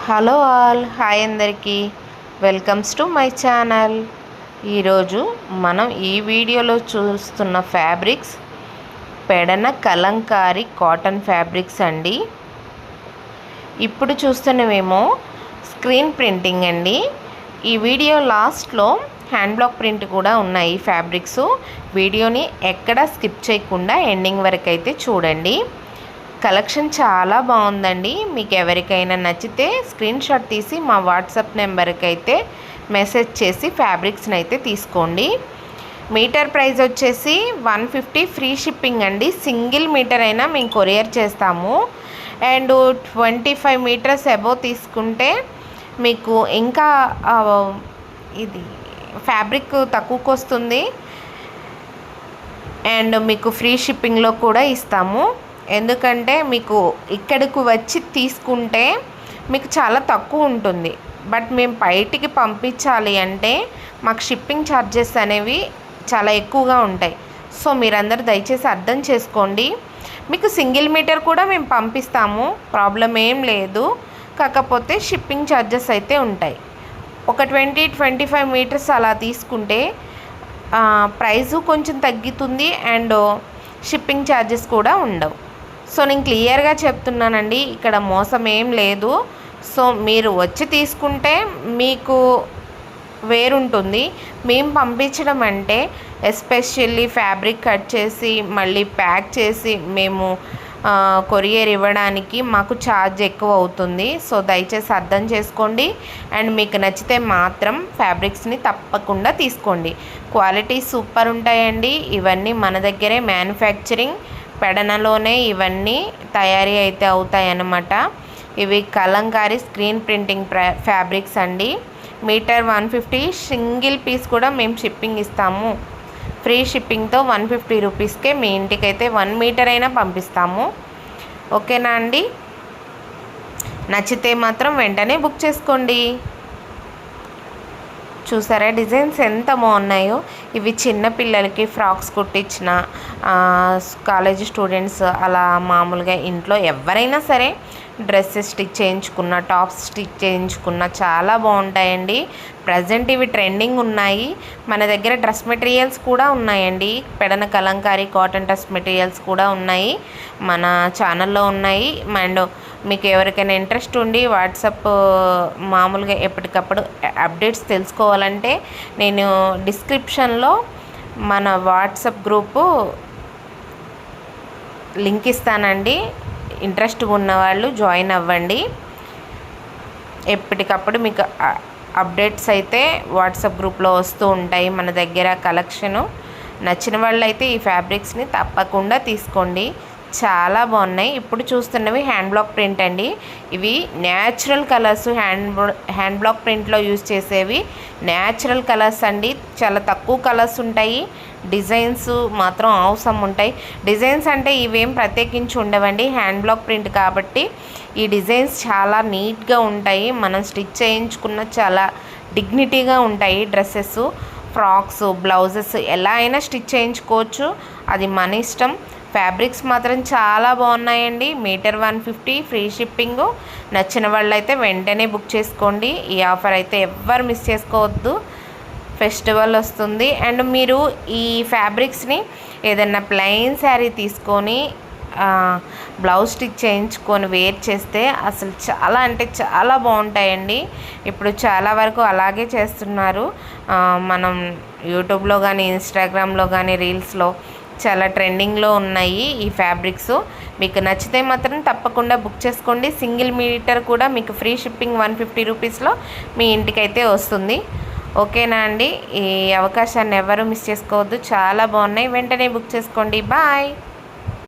Hello all, hi అందరికీ, welcomes to my channel. ఈరోజు మనం ఈ వీడియోలో చూస్తున్న fabrics Pedana Kalamkari cotton fabrics అండి. ఇప్పుడు చూస్తున్నవేమో స్క్రీన్ ప్రింటింగ్ అండి. ఈ వీడియో లాస్ట్లో హ్యాండ్ బ్లాక్ ప్రింట్ కూడా ఉన్నాయి ఫ్యాబ్రిక్స్. వీడియోని ఎక్కడా స్కిప్ చేయకుండా ఎండింగ్ వరకు అయితే చూడండి. కలెక్షన్ చాలా బాగుందండి. మీకు ఎవరికైనా నచ్చితే స్క్రీన్ షాట్ తీసి మా వాట్సాప్ నెంబర్కి అయితే మెసేజ్ చేసి ఫ్యాబ్రిక్స్ని అయితే తీసుకోండి. మీటర్ ప్రైస్ వచ్చేసి 150 ఫ్రీ షిప్పింగ్ అండి. సింగిల్ మీటర్ అయినా మేము కొరియర్ చేస్తాము. అండ్ 25 మీటర్స్ అబోవ్ తీసుకుంటే మీకు ఇంకా ఇది ఫ్యాబ్రిక్ తక్కువకు వస్తుంది. అండ్ మీకు ఫ్రీ షిప్పింగ్లో కూడా ఇస్తాము. ఎందుకంటే మీకు ఇక్కడికి వచ్చి తీసుకుంటే మీకు చాలా తక్కువ ఉంటుంది. బట్ మేము బయటికి పంపించాలి అంటే మాకు షిప్పింగ్ ఛార్జెస్ అనేవి చాలా ఎక్కువగా ఉంటాయి. సో మీరందరూ దయచేసి అర్థం చేసుకోండి. మీకు సింగిల్ మీటర్ కూడా మేము పంపిస్తాము, ప్రాబ్లం ఏం లేదు. కాకపోతే షిప్పింగ్ ఛార్జెస్ అయితే ఉంటాయి. ఒక 20-25 మీటర్స్ అలా తీసుకుంటే ప్రైజు కొంచెం తగ్గుతుంది అండ్ షిప్పింగ్ ఛార్జెస్ కూడా ఉండవు. సో నేను క్లియర్గా చెప్తున్నానండి, ఇక్కడ మోసం ఏం లేదు. సో మీరు వచ్చి తీసుకుంటే మీకు వేరుంటుంది. మేము పంపించడం అంటే ఎస్పెషల్లీ ఫ్యాబ్రిక్ కట్ చేసి మళ్ళీ ప్యాక్ చేసి మేము కొరియర్ ఇవ్వడానికి మాకు ఛార్జ్ ఎక్కువ అవుతుంది. సో దయచేసి అర్థం చేసుకోండి. అండ్ మీకు నచ్చితే మాత్రం ఫ్యాబ్రిక్స్ని తప్పకుండా తీసుకోండి. క్వాలిటీ సూపర్ ఉంటాయండి. ఇవన్నీ మన దగ్గరే మ్యానుఫ్యాక్చరింగ్ పెడనలోనే ఇవన్నీ తయారీ అయితే అవుతాయి అన్నమాట. ఇవి కలంకారీ స్క్రీన్ ప్రింటింగ్ ఫ్యాబ్రిక్స్ అండి. మీటర్ 150, సింగిల్ పీస్ కూడా మేము షిప్పింగ్ ఇస్తాము. ఫ్రీ షిప్పింగ్తో 150 రూపీస్కే మీ ఇంటికైతే 1 మీటర్ అయినా పంపిస్తాము. ఓకేనా అండి? నచ్చితే మాత్రం వెంటనే బుక్ చేసుకోండి. చూసారా డిజైన్స్ ఎంత బాగున్నాయో. ఇవి చిన్న పిల్లలకి ఫ్రాక్స్ కుట్టించిన కాలేజీ స్టూడెంట్స్ అలా మామూలుగా ఇంట్లో ఎవరైనా సరే డ్రెస్సెస్ స్టిచ్ చేయించుకున్న, టాప్స్ స్టిచ్ చేయించుకున్న చాలా బాగుంటాయండి. ప్రజెంట్ ఇవి ట్రెండింగ్ ఉన్నాయి. మన దగ్గర డ్రెస్ మెటీరియల్స్ కూడా ఉన్నాయండి. Pedana Kalamkari cotton dress materials కూడా ఉన్నాయి, మన ఛానల్లో ఉన్నాయి. అండ్ మీకు ఎవరికైనా ఇంట్రెస్ట్ ఉండి వాట్సాప్ మామూలుగా ఎప్పటికప్పుడు అప్డేట్స్ తెలుసుకోవాలంటే నేను డిస్క్రిప్షన్లో మన వాట్సాప్ గ్రూపు లింక్ ఇస్తానండి. ఇంట్రెస్ట్ ఉన్నవాళ్ళు జాయిన్ అవ్వండి. ఎప్పటికప్పుడు మీకు అప్డేట్స్ అయితే వాట్సాప్ గ్రూప్లో వస్తూ ఉంటాయి. మన దగ్గర కలెక్షను నచ్చిన వాళ్ళు అయితే ఈ ఫ్యాబ్రిక్స్ని తప్పకుండా తీసుకోండి. చాలా బాగున్నాయి. ఇప్పుడు చూస్తున్నవి హ్యాండ్ బ్లాక్ ప్రింట్ అండి. ఇవి న్యాచురల్ కలర్స్. హ్యాండ్ బ్లాక్ ప్రింట్లో యూజ్ చేసేవి న్యాచురల్ కలర్స్ అండి. చాలా తక్కువ కలర్స్ ఉంటాయి. డిజైన్స్ మాత్రం అవసరం ఉంటాయి. డిజైన్స్ అంటే ఇవేం ప్రత్యేకించి ఉండవండి. హ్యాండ్ బ్లాక్ ప్రింట్ కాబట్టి ఈ డిజైన్స్ చాలా నీట్గా ఉంటాయి. మనం స్టిచ్ చేయించుకున్న చాలా డిగ్నిటీగా ఉంటాయి. డ్రెస్సెస్, ఫ్రాక్స్, బ్లౌజెస్ ఎలా అయినా స్టిచ్ చేయించుకోవచ్చు, అది మన ఇష్టం. ఫ్యాబ్రిక్స్ మాత్రం చాలా బాగున్నాయండి. Metre 150 free shipping. నచ్చిన వాళ్ళు అయితే వెంటనే బుక్ చేసుకోండి. ఈ ఆఫర్ అయితే ఎవ్వరు మిస్ చేసుకోవద్దు. ఫెస్టివల్ వస్తుంది. అండ్ మీరు ఈ ఫ్యాబ్రిక్స్ని ఏదైనా ప్లెయిన్ శారీ తీసుకొని బ్లౌజ్ స్టిచ్ చేయించుకొని వేర్ చేస్తే అసలు చాలా అంటే చాలా బాగుంటాయండి. ఇప్పుడు చాలా వరకు అలాగే చేస్తున్నారు. మనం యూట్యూబ్లో కానీ ఇన్స్టాగ్రామ్లో కానీ రీల్స్లో చాలా ట్రెండింగ్లో ఉన్నాయి ఈ ఫ్యాబ్రిక్స్. మీకు నచ్చితే మాత్రం తప్పకుండా బుక్ చేసుకోండి. సింగిల్ మీటర్ కూడా మీకు ఫ్రీ షిప్పింగ్ 150 రూపీస్లో మీ ఇంటికైతే వస్తుంది. ఓకేనా అండి? ఈ అవకాశాన్ని ఎవరు మిస్ చేసుకోవద్దు. చాలా బాగున్నాయి. వెంటనే బుక్ చేసుకోండి. బాయ్.